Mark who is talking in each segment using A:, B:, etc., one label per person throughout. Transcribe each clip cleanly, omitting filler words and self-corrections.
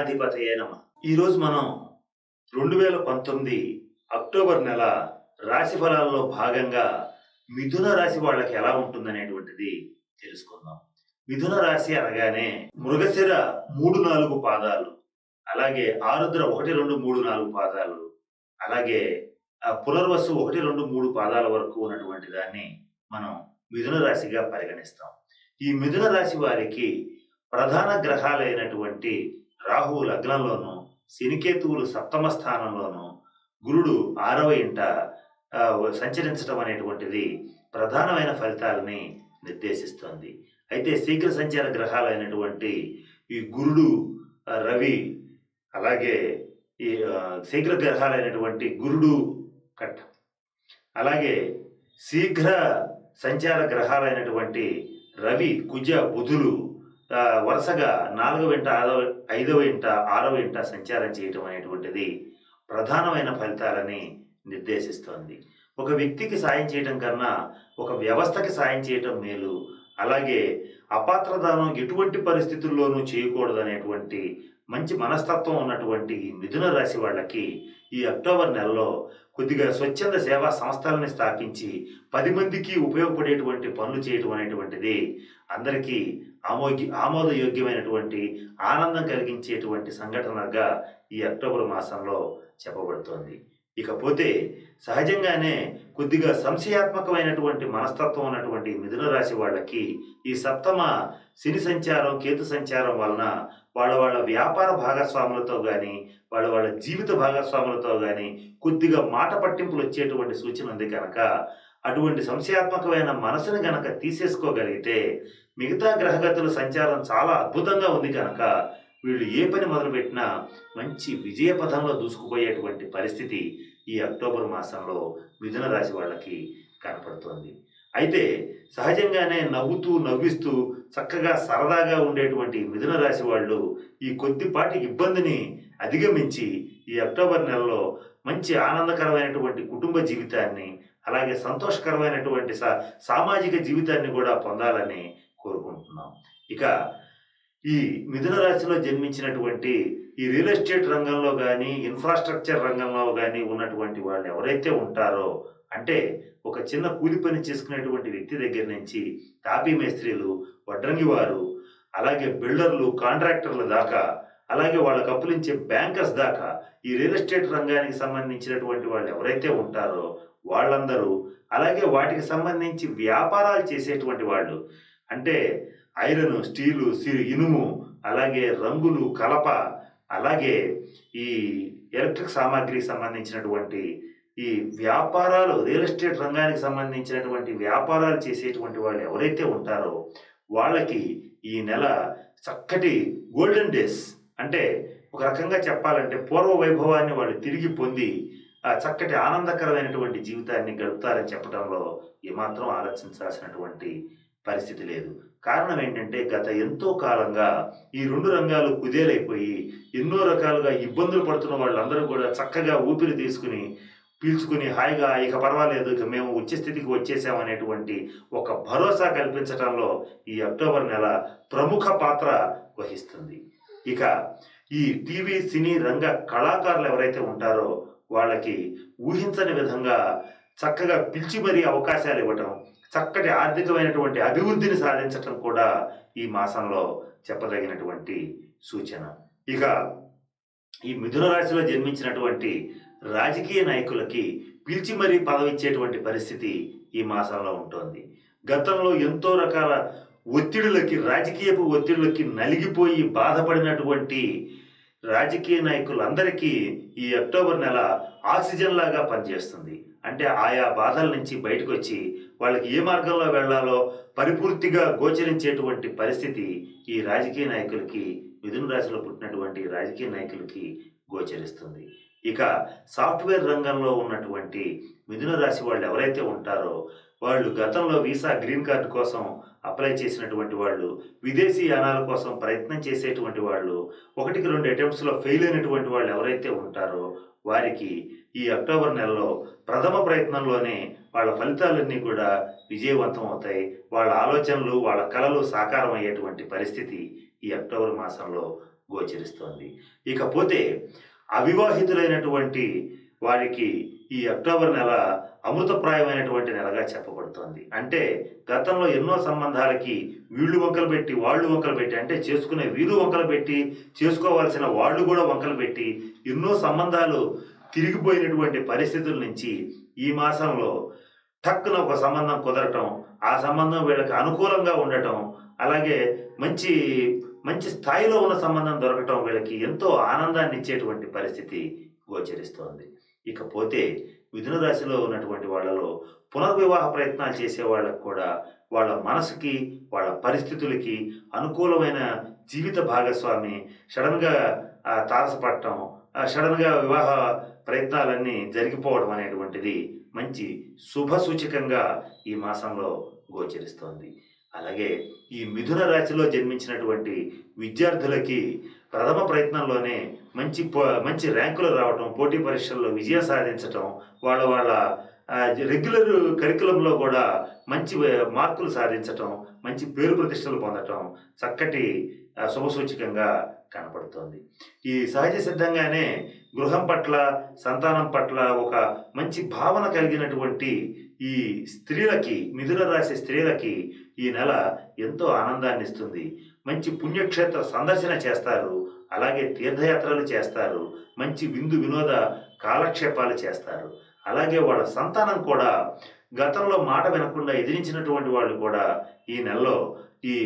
A: గణాధిపతయే నమః. ఈరోజు మనం 2019 అక్టోబర్ నెల రాశి ఫలాల్లో భాగంగా మిథున రాశి వాళ్ళకి ఎలా ఉంటుందనేటువంటిది తెలుసుకుందాం. మిథున రాశి అనగానే మృగశిర 3, 4 పాదాలు, అలాగే ఆరుద్ర 1, 2, 3, 4 పాదాలు, అలాగే పునర్వసు 1, 2, 3 పాదాల వరకు ఉన్నటువంటి దాన్ని మనం మిథున రాశిగా పరిగణిస్తాం. ఈ మిథున రాశి వారికి ప్రధాన గ్రహాలైనటువంటి రాహువు లగ్నంలోను, శనికేతువులు సప్తమ స్థానంలోను, గురుడు 6వ ఇంట సంచరించడం అనేటువంటిది ప్రధానమైన ఫలితాలని నిర్దేశిస్తోంది. అయితే శీఘ్ర సంచార గ్రహాలైనటువంటి ఈ గురుడు, రవి, అలాగే ఈ శీఘ్ర గ్రహాలైనటువంటి గురుడు కట్, అలాగే శీఘ్ర సంచార గ్రహాలైనటువంటి రవి, కుజ, బుధులు వరుసగా 4వ ఇంట, 5వ ఇంట, 6వ ఇంట సంచారం చేయటం అనేటువంటిది ప్రధానమైన ఫలితాలని నిర్దేశిస్తోంది. ఒక వ్యక్తికి సాయం చేయటం కన్నా ఒక వ్యవస్థకి సాయం చేయటం మేలు. అలాగే అపాత్రదానం ఎటువంటి పరిస్థితుల్లోనూ చేయకూడదు అనేటువంటి మంచి మనస్తత్వం ఉన్నటువంటి ఈ మిథున రాశి వాళ్ళకి ఈ అక్టోబర్ నెలలో కొద్దిగా స్వచ్ఛంద సేవా సంస్థలని స్థాపించి 10 మందికి ఉపయోగపడేటువంటి పనులు చేయటం అనేటువంటిది అందరికీ ఆమోదయోగ్యమైనటువంటి ఆనందం కలిగించేటువంటి సంఘటనగా ఈ అక్టోబర్ మాసంలో చెప్పబడుతోంది. ఇకపోతే సహజంగానే కొద్దిగా సంశయాత్మకమైనటువంటి మనస్తత్వం ఉన్నటువంటి మిథున రాశి వాళ్ళకి ఈ సప్తమ శని సంచారం, కేతు సంచారం వలన వాళ్ళ వ్యాపార భాగస్వాములతో కానీ, వాళ్ళ జీవిత భాగస్వాములతో కానీ కొద్దిగా మాట పట్టింపులు వచ్చేటువంటి సూచన ఉంది కనుక అటువంటి సంశయాత్మకమైన మనసుని గనక తీసేసుకోగలిగితే మిగతా గ్రహగతుల సంచారం చాలా అద్భుతంగా ఉంది కనుక వీళ్ళు ఏ పని మొదలుపెట్టినా మంచి విజయ పథంలో దూసుకుపోయేటువంటి పరిస్థితి ఈ అక్టోబర్ మాసంలో మిథున రాశి వాళ్ళకి కనపడుతోంది. అయితే సహజంగానే నవ్విస్తూ చక్కగా సరదాగా ఉండేటువంటి మిథున రాశి వాళ్ళు ఈ కొద్దిపాటి ఇబ్బందిని అధిగమించి ఈ అక్టోబర్ నెలలో మంచి ఆనందకరమైనటువంటి కుటుంబ జీవితాన్ని, అలాగే సంతోషకరమైనటువంటి సామాజిక జీవితాన్ని కూడా పొందాలని కోరుకుంటున్నాం. ఇక ఈ మిథున రాశిలో జన్మించినటువంటి ఈ రియల్ ఎస్టేట్ రంగంలో కానీ, ఇన్ఫ్రాస్ట్రక్చర్ రంగంలో కానీ ఉన్నటువంటి వాళ్ళు ఎవరైతే ఉంటారో, అంటే ఒక చిన్న కూలి పని చేసుకునేటువంటి వ్యక్తి దగ్గర నుంచి తాపీ మేస్త్రీలు, వడ్రంగి వారు, అలాగే బిల్డర్లు, కాంట్రాక్టర్ల దాకా, అలాగే వాళ్ళకు అప్పులించే బ్యాంకర్స్ దాకా ఈ రియల్ ఎస్టేట్ రంగానికి సంబంధించినటువంటి వాళ్ళు ఎవరైతే ఉంటారో వాళ్ళందరూ, అలాగే వాటికి సంబంధించి వ్యాపారాలు చేసేటువంటి వాళ్ళు, అంటే ఐరన్, స్టీలు, ఇనుము, అలాగే రంగులు, కలప, అలాగే ఈ ఎలక్ట్రిక్ సామాగ్రికి సంబంధించినటువంటి ఈ వ్యాపారాలు, రియల్ ఎస్టేట్ రంగానికి సంబంధించినటువంటి వ్యాపారాలు చేసేటువంటి వాళ్ళు ఎవరైతే ఉంటారో వాళ్ళకి ఈ నెల చక్కటి గోల్డెన్ డేస్, అంటే ఒక రకంగా చెప్పాలంటే పూర్వ వైభవాన్ని వాళ్ళు తిరిగి పొంది చక్కటి ఆనందకరమైనటువంటి జీవితాన్ని గడుపుతారని చెప్పడంలో ఏమాత్రం ఆలోచించాల్సినటువంటి పరిస్థితి లేదు. కారణం ఏంటంటే గత ఎంతో కాలంగా ఈ 2 రంగాలు కుదేలైపోయి ఎన్నో రకాలుగా ఇబ్బందులు పడుతున్న వాళ్ళందరూ కూడా చక్కగా ఊపిరి పీల్చుకుని హాయిగా ఇక పర్వాలేదు, ఇక మేము ఉచ్చ స్థితికి వచ్చేసామనేటువంటి ఒక భరోసా కల్పించడంలో ఈ అక్టోబర్ నెల ప్రముఖ పాత్ర వహిస్తుంది. ఇక ఈ టీవీ, సినీ రంగ కళాకారులు ఎవరైతే ఉంటారో వాళ్ళకి ఊహించని విధంగా చక్కగా పిలిచి మరీ అవకాశాలు ఇవ్వటం, చక్కటి ఆర్థికమైనటువంటి అభివృద్ధిని సాధించటం కూడా ఈ మాసంలో చెప్పదగినటువంటి సూచన. ఇక ఈ మిథున రాశిలో జన్మించినటువంటి రాజకీయ నాయకులకి పిలిచి మరీ పదవిచ్చేటువంటి పరిస్థితి ఈ మాసంలో ఉంటుంది. గతంలో ఎంతో రకాల రాజకీయపు ఒత్తిడులకి నలిగిపోయి బాధపడినటువంటి రాజకీయ నాయకులందరికీ ఈ అక్టోబర్ నెల ఆక్సిజన్ లాగా పనిచేస్తుంది. అంటే ఆయా బాధల నుంచి బయటకు వచ్చి వాళ్ళకి ఏ మార్గంలో వెళ్లాలో పరిపూర్తిగా గోచరించేటువంటి పరిస్థితి ఈ రాజకీయ నాయకులకి, మిథున రాశిలో పుట్టినటువంటి రాజకీయ నాయకులకి గోచరిస్తుంది. ఇక సాఫ్ట్వేర్ రంగంలో ఉన్నటువంటి మిథున రాశి వాళ్ళు ఎవరైతే ఉంటారో వాళ్ళు గతంలో వీసా, గ్రీన్ కార్డు కోసం అప్లై చేసినటువంటి వాళ్ళు, విదేశీ యానాల కోసం ప్రయత్నం చేసేటువంటి వాళ్ళు, 1-2 అటెంప్ట్స్లో ఫెయిల్ అయినటువంటి వాళ్ళు ఎవరైతే ఉంటారో వారికి ఈ అక్టోబర్ నెలలో ప్రథమ ప్రయత్నంలోనే వాళ్ళ ఫలితాలన్నీ కూడా విజయవంతం అవుతాయి. వాళ్ళ ఆలోచనలు, వాళ్ళ కలలు సాకారం అయ్యేటువంటి పరిస్థితి ఈ అక్టోబర్ మాసంలో గోచరిస్తోంది. ఇకపోతే అవివాహితులైనటువంటి వారికి ఈ అక్టోబర్ నెల అమృతప్రాయమైనటువంటి నెలగా చెప్పబడుతోంది. అంటే గతంలో ఎన్నో సంబంధాలకి వీళ్ళు వంకలు పెట్టి, వాళ్ళు వంకలు పెట్టి, అంటే చేసుకునే వీరు వంకలు పెట్టి, చేసుకోవాల్సిన వాళ్ళు కూడా వంకలు పెట్టి, ఎన్నో సంబంధాలు తిరిగిపోయినటువంటి పరిస్థితుల నుంచి ఈ మాసంలో టక్కున ఒక సంబంధం కుదరటం, ఆ సంబంధం వీళ్ళకి అనుకూలంగా ఉండటం, అలాగే మంచి మంచి స్థాయిలో ఉన్న సంబంధం దొరకటం వీళ్ళకి ఎంతో ఆనందాన్ని ఇచ్చేటువంటి పరిస్థితి గోచరిస్తోంది. ఇకపోతే మిథున రాశిలో ఉన్నటువంటి వాళ్ళలో పునర్వివాహ ప్రయత్నాలు చేసే వాళ్ళకు కూడా వాళ్ళ మనసుకి, వాళ్ళ పరిస్థితులకి అనుకూలమైన జీవిత భాగస్వామి సడన్గా తారసపడటం, సడన్గా వివాహ ప్రయత్నాలన్నీ జరిగిపోవడం అనేటువంటిది మంచి శుభ సూచకంగా ఈ మాసంలో గోచరిస్తోంది. అలాగే ఈ మిథున రాశిలో జన్మించినటువంటి విద్యార్థులకి ప్రథమ ప్రయత్నంలోనే మంచి ర్యాంకులు రావటం, పోటీ పరీక్షల్లో విజయం సాధించటం, వాళ్ళ రెగ్యులర్ కరికులంలో కూడా మంచి మార్కులు సాధించటం, మంచి పేరు ప్రతిష్టలు పొందటం చక్కటి శుభసూచకంగా కనపడుతోంది. ఈ సహజ సిద్ధంగానే గృహం పట్ల, సంతానం పట్ల ఒక మంచి భావన కలిగినటువంటి ఈ స్త్రీలకి, మిథున రాశి స్త్రీలకి ఈ నెల ఎంతో ఆనందాన్ని ఇస్తుంది. మంచి పుణ్యక్షేత్ర సందర్శన చేస్తారు, అలాగే తీర్థయాత్రలు చేస్తారు, మంచి విందు వినోద కాలక్షేపాలు చేస్తారు. అలాగే వాళ్ళ సంతానం కూడా గతంలో మాట వినకుండా ఎదిరించినటువంటి వాళ్ళు కూడా ఈ నెలలో ఈ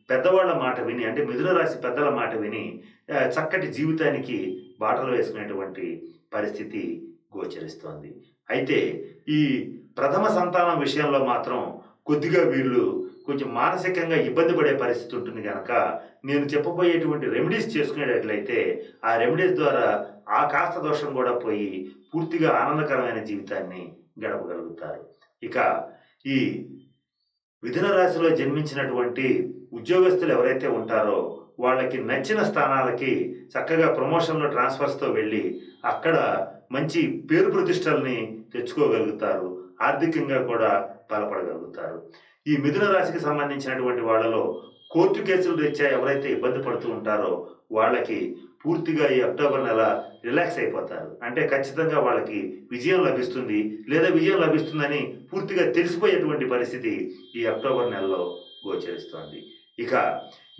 A: పెద్దవాళ్ళ మాట విని, అంటే మిథున రాశి పెద్దల మాట విని చక్కటి జీవితానికి బాటలు వేసుకునేటువంటి పరిస్థితి గోచరిస్తోంది. అయితే ఈ ప్రథమ సంతానం విషయంలో మాత్రం కొద్దిగా వీళ్ళు కొంచెం మానసికంగా ఇబ్బంది పడే పరిస్థితి ఉంటుంది కనుక నేను చెప్పబోయేటువంటి రెమెడీస్ చేసుకునేటట్లయితే ఆ రెమెడీస్ ద్వారా ఆ కాస్త దోషం కూడా పోయి పూర్తిగా ఆనందకరమైన జీవితాన్ని గడపగలుగుతారు. ఇక ఈ మిథున రాశిలో జన్మించినటువంటి ఉద్యోగస్తులు ఎవరైతే ఉంటారో వాళ్ళకి నచ్చిన స్థానాలకి చక్కగా ప్రమోషన్లో ట్రాన్స్ఫర్స్తో వెళ్ళి అక్కడ మంచి పేరు ప్రతిష్టల్ని తెచ్చుకోగలుగుతారు, ఆర్థికంగా కూడా బలపడగలుగుతారు. ఈ మిథున రాశికి సంబంధించినటువంటి వాళ్ళలో కోర్టు కేసులు రీత్యా ఎవరైతే ఇబ్బంది పడుతూ ఉంటారో వాళ్ళకి పూర్తిగా ఈ అక్టోబర్ నెల రిలాక్స్ అయిపోతారు. అంటే ఖచ్చితంగా వాళ్ళకి విజయం లభిస్తుంది, లేదా విజయం లభిస్తుందని పూర్తిగా తెలిసిపోయేటువంటి పరిస్థితి ఈ అక్టోబర్ నెలలో గోచరిస్తోంది. ఇక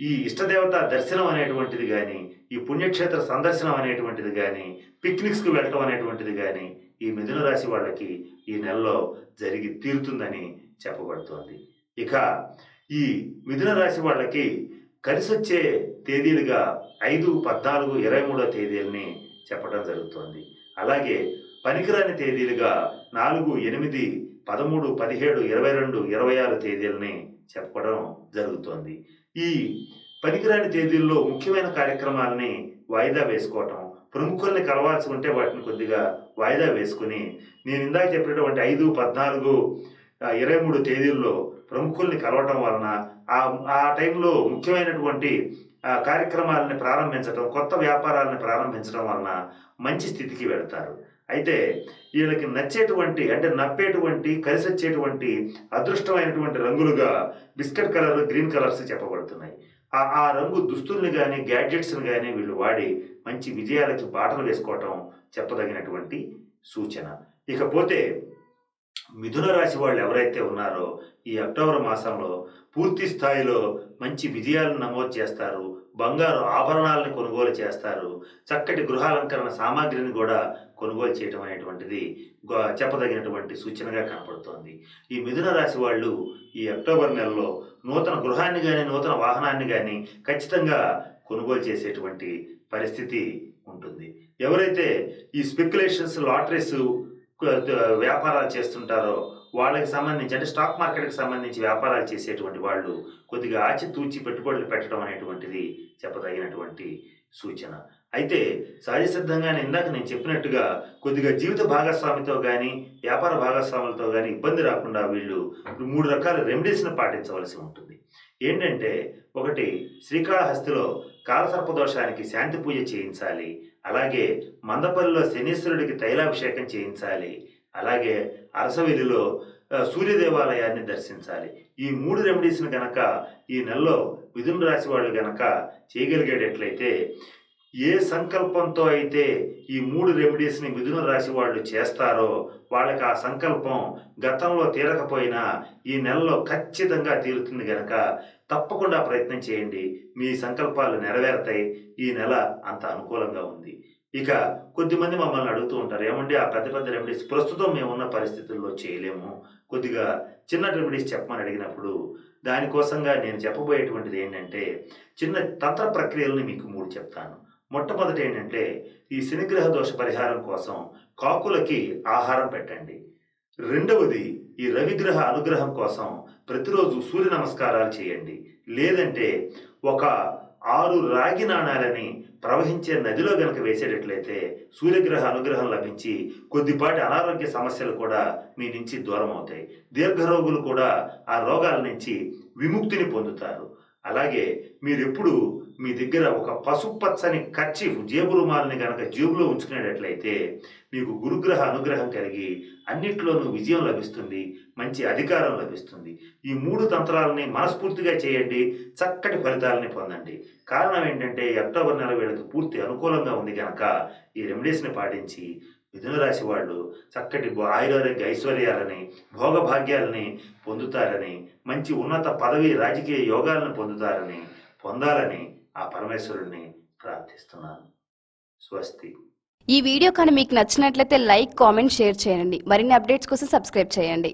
A: ఈ ఇష్టదేవత దర్శనం అనేటువంటిది కానీ, ఈ పుణ్యక్షేత్ర సందర్శనం అనేటువంటిది కానీ, పిక్నిక్స్కి వెళ్ళటం అనేటువంటిది కానీ ఈ మిథున రాశి వాళ్ళకి ఈ నెలలో జరిగి తీరుతుందని చెప్పబడుతోంది. ఇక ఈ మిథున రాశి వాళ్ళకి కలిసొచ్చే తేదీలుగా 5, 14, 23 తేదీలని చెప్పడం జరుగుతోంది. అలాగే పనికిరాని తేదీలుగా 4, 8, 13, 17, 22, 26 తేదీలని చెప్పడం జరుగుతోంది. ఈ పనికిరాని తేదీల్లో ముఖ్యమైన కార్యక్రమాలని వాయిదా వేసుకోవటం, ప్రముఖుల్ని కలవాల్సి ఉంటే వాటిని కొద్దిగా వాయిదా వేసుకుని, నేను ఇందాక చెప్పినటువంటి 5, 14, 23 తేదీల్లో ప్రముఖుల్ని కలవటం వలన ఆ టైంలో ముఖ్యమైనటువంటి కార్యక్రమాలని ప్రారంభించడం, కొత్త వ్యాపారాలను ప్రారంభించడం వలన మంచి స్థితికి వెళతారు. అయితే వీళ్ళకి నచ్చేటువంటి, అంటే నప్పేటువంటి, కలిసి వచ్చేటువంటి అదృష్టమైనటువంటి రంగులుగా బిస్కెట్ కలర్, గ్రీన్ కలర్స్ చెప్పబడుతున్నాయి. ఆ రంగు దుస్తుల్ని కానీ, గ్యాడ్జెట్స్ని కానీ వీళ్ళు వాడి మంచి విజయాలకి బాటలు వేసుకోవటం చెప్పదగినటువంటి సూచన. ఇకపోతే మిథున రాశి వాళ్ళు ఎవరైతే ఉన్నారో ఈ అక్టోబర్ మాసంలో పూర్తి స్థాయిలో మంచి విజయాలను నమోదు చేస్తారు, బంగారు ఆభరణాలను కొనుగోలు చేస్తారు, చక్కటి గృహాలంకరణ సామాగ్రిని కూడా కొనుగోలు చేయడం అనేటువంటిది చెప్పదగినటువంటి సూచనగా కనపడుతోంది. ఈ మిథున రాశి వాళ్ళు ఈ అక్టోబర్ నెలలో నూతన గృహాన్ని కానీ, నూతన వాహనాన్ని కానీ ఖచ్చితంగా కొనుగోలు చేసేటువంటి పరిస్థితి ఉంటుంది. ఎవరైతే ఈ స్పెక్యులేషన్స్, లాటరీస్ వ్యాపారాలు చేస్తుంటారో వాళ్ళకి సంబంధించి, అంటే స్టాక్ మార్కెట్కి సంబంధించి వ్యాపారాలు చేసేటువంటి వాళ్ళు కొద్దిగా ఆచితూచి పెట్టుబడులు పెట్టడం అనేటువంటిది చెప్పదగినటువంటి సూచన. అయితే సహజ సిద్ధంగానే ఇందాక నేను చెప్పినట్టుగా కొద్దిగా జీవిత భాగస్వామితో కానీ, వ్యాపార భాగస్వాములతో కానీ ఇబ్బంది రాకుండా వీళ్ళు 3 రకాల రెమెడీస్ని పాటించవలసి ఉంటుంది. ఏంటంటే, ఒకటి, శ్రీకాళహస్తిలో కాలసర్పదోషానికి శాంతి పూజ చేయించాలి. అలాగే మందపల్లిలో శనీశ్వరుడికి తైలాభిషేకం చేయించాలి. అలాగే అరసవెల్లిలో సూర్య దేవాలయాన్ని దర్శించాలి. ఈ 3 రెమెడీస్‌ని గనక ఈ నెలలో మిథున రాశి వాళ్ళు గనక చేయగలిగేటట్లయితే, ఏ సంకల్పంతో అయితే ఈ 3 రెమెడీస్‌ని మిథున రాశి వాళ్ళు చేస్తారో, వాళ్ళకి ఆ సంకల్పం గతంలో తీరకపోయినా ఈ నెలలో ఖచ్చితంగా తీరుతుంది గనక తప్పకుండా ప్రయత్నం చేయండి. మీ సంకల్పాలు నెరవేరతాయి. ఈ నెల అంత అనుకూలంగా ఉంది. ఇక కొద్దిమంది మమ్మల్ని అడుగుతూ ఉంటారు, ఏమండి ఆ పెద్ద పెద్ద రెమెడీస్ ప్రస్తుతం మేమున్న పరిస్థితుల్లో చేయలేము. కొద్దిగా చిన్న రెమెడీస్ చెప్పమని అడిగినప్పుడు, దానికోసంగా నేను చెప్పబోయేటువంటిది ఏంటంటే, చిన్న తంత్ర ప్రక్రియలని మీకు 3 చెప్తాను. మొట్టమొదట ఏంటంటే, ఈ శనిగ్రహ దోష పరిహారం కోసం కాకులకి ఆహారం పెట్టండి. రెండవది, ఈ రవిగ్రహ అనుగ్రహం కోసం ప్రతిరోజు సూర్య నమస్కారాలు చేయండి. లేదంటే ఒక 6 రాగి నాణాలని ప్రవహించే నదిలో గనక వేసేటట్లయితే సూర్యగ్రహ అనుగ్రహం లభించి కొద్దిపాటి అనారోగ్య సమస్యలు కూడా మీ నుంచి దూరం అవుతాయి. దీర్ఘరోగులు కూడా ఆ రోగాల నుంచి విముక్తిని పొందుతారు. అలాగే మీరెప్పుడు మీ దగ్గర ఒక పసుపచ్చని కర్చీఫ్ జేబు రుమాలని గనక జేబులో ఉంచుకునేటట్లయితే మీకు గురుగ్రహ అనుగ్రహం కలిగి అన్నిట్లోనూ విజయం లభిస్తుంది, మంచి అధికారం లభిస్తుంది. ఈ 3 తంత్రాలని మనస్ఫూర్తిగా చేయండి, చక్కటి ఫలితాలని పొందండి. కారణం ఏంటంటే అక్టోబర్ నెల వీళ్ళకి పూర్తి అనుకూలంగా ఉంది కనుక ఈ రెమెడీస్ని పాటించి మిథున రాశి వాళ్ళు చక్కటి ఆయురారోగ్య ఐశ్వర్యాలని, భోగభాగ్యాలని పొందుతారని, మంచి ఉన్నత పదవి రాజకీయ యోగాలను పొందాలని ఆ పరమేశ్వరుణ్ణి ప్రార్థిస్తున్నాను. స్వస్తి.
B: ఈ వీడియో కానీ మీకు నచ్చినట్లయితే లైక్, కామెంట్, షేర్ చేయండి. మరిన్ని అప్డేట్స్ కోసం సబ్స్క్రైబ్ చేయండి.